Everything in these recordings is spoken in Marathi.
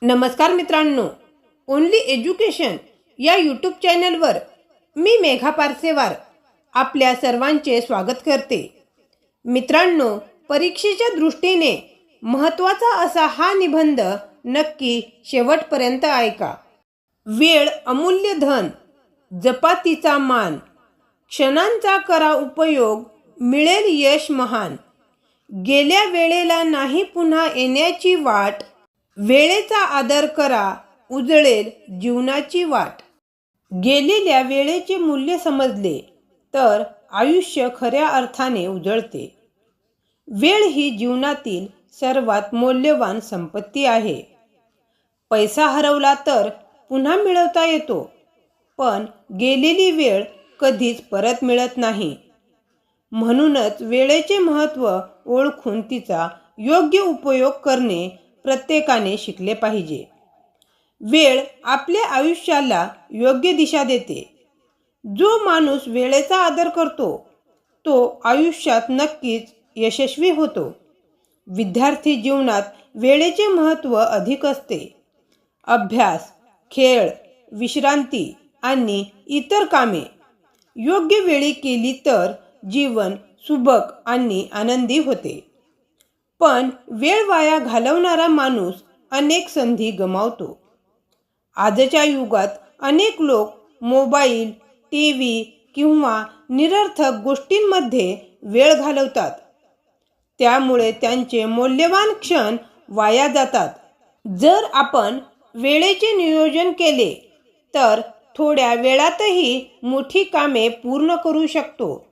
नमस्कार मित्रांनो, ओनली एज्युकेशन या यूट्यूब चॅनलवर मी मेघा पारसेवार आपल्या सर्वांचे स्वागत करते। मित्रांनो, परीक्षेच्या दृष्टीने महत्त्वाचा असा हा निबंध नक्की शेवटपर्यंत ऐका। वेळ अमूल्य धन, जपा तिचा मान, क्षणांचा करा उपयोग, मिळेल यश महान। गेल्या वेळेला नाही पुन्हा येण्याची वाट, वेळेचा आदर करा, उजळेल जीवनाची वाट। गेलेल्या वेळेचे मूल्य समजले तर आयुष्य खऱ्या अर्थाने उजळते। वेळ ही जीवनातील सर्वात मौल्यवान संपत्ती आहे। पैसा हरवला तर पुन्हा मिळवता येतो, पण गेलेली वेळ कधीच परत मिळत नाही। म्हणूनच वेळेचे महत्त्व ओळखून तिचा योग्य उपयोग करणे प्रत्येकाने शिकले पाहिजे। वेळ आपल्या आयुष्याला योग्य दिशा देते। जो माणूस वेळेचा आदर करतो तो आयुष्यात नक्कीच यशस्वी होतो। विद्यार्थी जीवनात वेळेचे महत्त्व अधिक असते। अभ्यास, खेळ, विश्रांती आणि इतर कामे योग्य वेळी केली तर जीवन सुबक आणि आनंदी होते। पण वेळ वाया घालवणारा माणूस अनेक संधी गमावतो। आजच्या युगात अनेक लोक मोबाईल, टीव्ही किंवा निरर्थक गोष्टींमध्ये वेळ घालवतात। त्यामुळे त्यांचे मौल्यवान क्षण वाया जातात। जर आपण वेळेचे नियोजन केले तर थोड्या वेळातही मोठी कामे पूर्ण करू शकतो।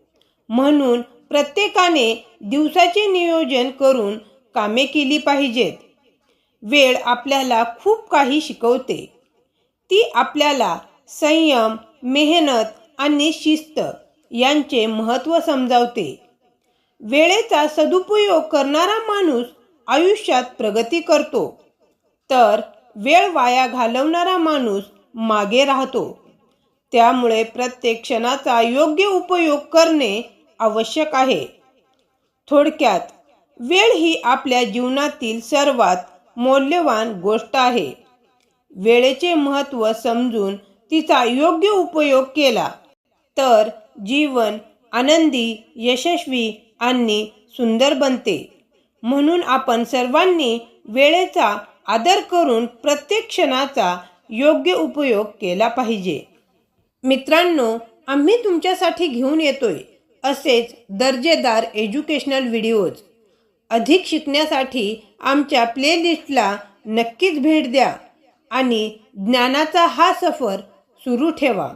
म्हणून प्रत्येकाने दिवसाचे नियोजन करून कामे केली पाहिजेत। वेळ आपल्याला खूप काही शिकवते। ती आपल्याला संयम, मेहनत आणि शिस्त यांचे महत्त्व समजावते। वेळेचा सदुपयोग करणारा माणूस आयुष्यात प्रगती करतो, तर वेळ वाया घालवणारा माणूस मागे राहतो। त्यामुळे प्रत्येक क्षणाचा योग्य उपयोग करणे आवश्यक आहे। थोडक्यात, वेळ ही आपल्या जीवनातील सर्वात मौल्यवान गोष्ट आहे। वेळेचे महत्त्व समजून तिचा योग्य उपयोग केला तर जीवन आनंदी, यशस्वी आणि सुंदर बनते। म्हणून आपण सर्वांनी वेळेचा आदर करून प्रत्येक क्षणाचा योग्य उपयोग केला पाहिजे। मित्रांनो, आम्ही तुमच्यासाठी घेऊन येतोय असेच दर्जेदार एज्युकेशनल व्हिडिओज। अधिक शिकण्यासाठी आमच्या प्लेलिस्टला नक्कीच भेट द्या आणि ज्ञानाचा हा सफर सुरू ठेवा।